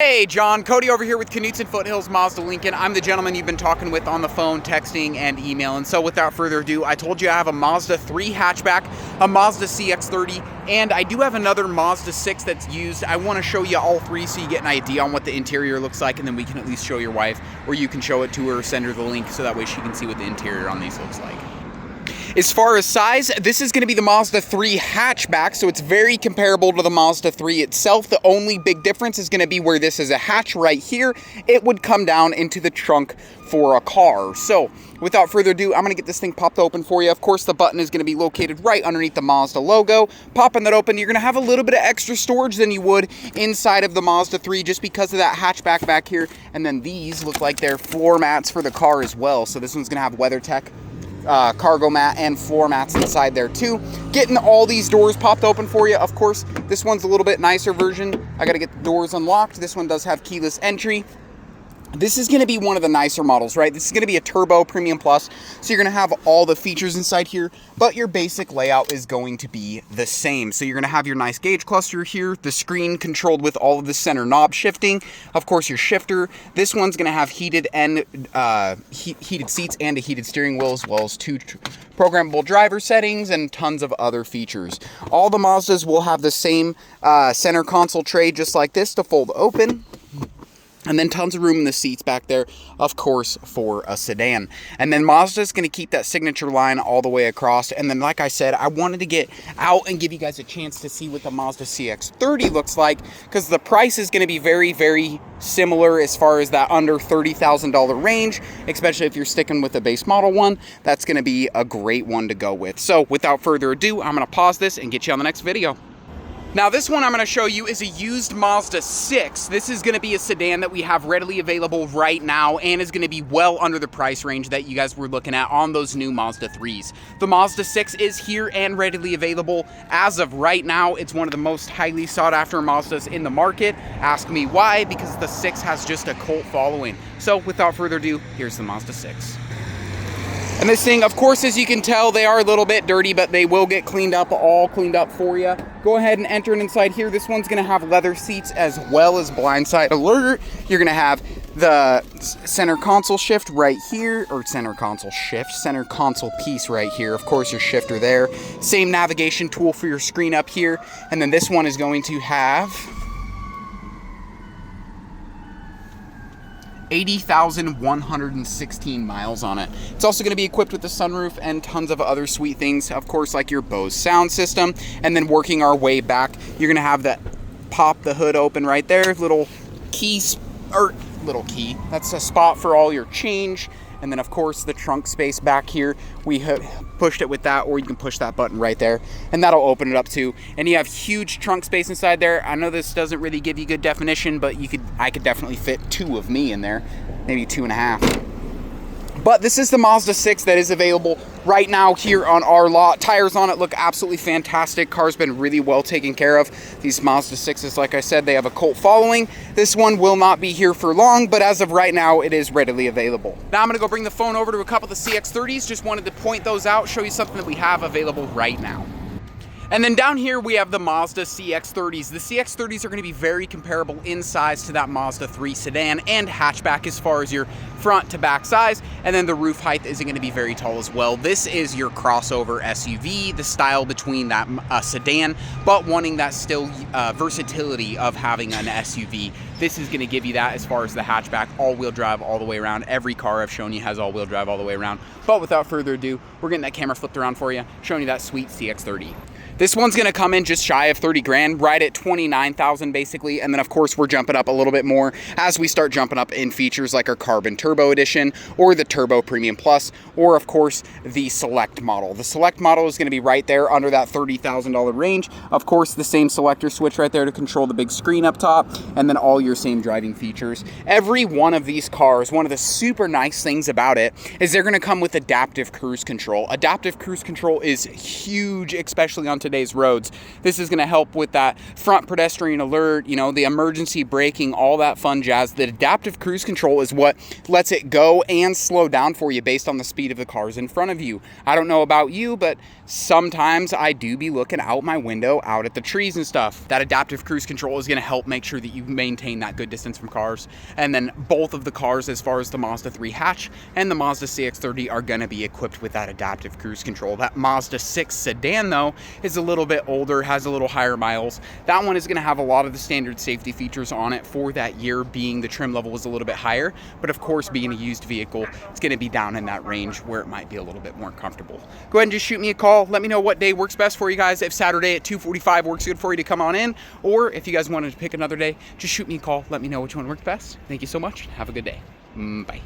Hey John, Cody over here with Knutson Foothills Mazda Lincoln. I'm the gentleman you've been talking with on the phone, texting, and email. And so without further ado, I told you I have a Mazda 3 hatchback, a Mazda CX-30, and I do have another Mazda 6 that's used. I want to show you all three so you get an idea on what the interior looks like, and then we can at least show your wife, or you can show it to her, send her the link so that way she can see what the interior on these looks like. As far as size, this is going to be the Mazda 3 hatchback, so it's very comparable to the Mazda 3 itself. The only big difference is going to be where this is a hatch right here, it would come down into the trunk for a car. So without further ado, I'm going to get this thing popped open for you. Of course, the button is going to be located right underneath the Mazda logo. Popping that open, you're going to have a little bit of extra storage than you would inside of the Mazda 3 just because of that hatchback back here. And then these look like they're floor mats for the car as well. So this one's going to have WeatherTech cargo mat and floor mats inside there too. Getting all these doors popped open for you. Of course, this one's a little bit nicer version. I got to get the doors unlocked. This one does have keyless entry. This is going to be one of the nicer models, right? This is going to be a Turbo Premium Plus, so you're going to have all the features inside here, but your basic layout is going to be the same. So you're going to have your nice gauge cluster here, the screen controlled with all of the center knob shifting, of course your shifter. This one's going to have heated seats and a heated steering wheel, as well as two programmable driver settings and tons of other features. All the Mazdas will have the same center console tray just like this to fold open. And then tons of room in the seats back there, of course, for a sedan. And then Mazda's going to keep that signature line all the way across. And then, like I said, I wanted to get out and give you guys a chance to see what the Mazda CX-30 looks like, because the price is going to be very, very similar as far as that under $30,000 range, especially if you're sticking with the base model one. That's going to be a great one to go with. So without further ado, I'm going to pause this and get you on the next video. Now this one I'm going to show you is a used Mazda 6. This is going to be a sedan that we have readily available right now and is going to be well under the price range that you guys were looking at on those new Mazda 3s. The Mazda 6 is here and readily available as of right now. It's one of the most highly sought after Mazdas in the market. Ask me why, because the 6 has just a cult following. So without further ado, here's the Mazda 6. And this thing, of course, as you can tell, they are a little bit dirty, but they will get cleaned up, all cleaned up for you. Go ahead and enter it inside here. This one's going to have leather seats as well as blindside alert. You're going to have the center console shift right here, or center console piece right here. Of course, your shifter there. Same navigation tool for your screen up here. And then this one is going to have 80,116 miles on it. It's also going to be equipped with the sunroof and tons of other sweet things, of course, like your Bose sound system. And then working our way back, you're going to have that pop the hood open right there, little key, that's a spot for all your change. And then, of course, the trunk space back here, we pushed it with that, or you can push that button right there, and that'll open it up too. And you have huge trunk space inside there. I know this doesn't really give you good definition, but I could definitely fit two of me in there, maybe 2.5. But this is the Mazda 6 that is available right now here on our lot. Tires on it look absolutely fantastic. Car's been really well taken care of. These Mazda 6s, like I said, they have a cult following. This one will not be here for long, but as of right now, it is readily available. Now I'm going to go bring the phone over to a couple of the CX-30s. Just wanted to point those out, show you something that we have available right now. And then down here we have the Mazda CX-30s. The CX-30s are going to be very comparable in size to that Mazda 3 sedan and hatchback as far as your front to back size, and then the roof height isn't going to be very tall as well. This is your crossover SUV, the style between that sedan, but wanting that still versatility of having an SUV. This is going to give you that as far as the hatchback, all-wheel drive all the way around. Every car I've shown you has all-wheel drive all the way around. But without further ado, we're getting that camera flipped around for you, showing you that sweet CX-30. This one's going to come in just shy of 30 grand, right at 29,000 basically. And then of course we're jumping up a little bit more as we start jumping up in features like our Carbon Turbo Edition or the Turbo Premium Plus, or of course the Select model. The Select model is going to be right there under that $30,000 range. Of course, the same selector switch right there to control the big screen up top, and then all your same driving features. Every one of these cars, one of the super nice things about it is they're going to come with adaptive cruise control. Adaptive cruise control is huge, especially on today's roads. This is going to help with that front pedestrian alert, you know, the emergency braking, all that fun jazz. The adaptive cruise control is what lets it go and slow down for you based on the speed of the cars in front of you. I don't know about you, but sometimes I do be looking out my window out at the trees and stuff. That adaptive cruise control is going to help make sure that you maintain that good distance from cars. And then both of the cars, as far as the Mazda 3 hatch and the Mazda CX-30, are going to be equipped with that adaptive cruise control. That Mazda 6 sedan, though, is a little bit older, has a little higher miles. That one is going to have a lot of the standard safety features on it for that year, being the trim level was a little bit higher. But of course, being a used vehicle, it's going to be down in that range where it might be a little bit more comfortable. Go ahead and just shoot me a call. Let me know what day works best for you guys. If Saturday at 2:45 works good for you to come on in, or if you guys wanted to pick another day, just shoot me a call. Let me know which one works best. Thank you so much. Have a good day. Bye.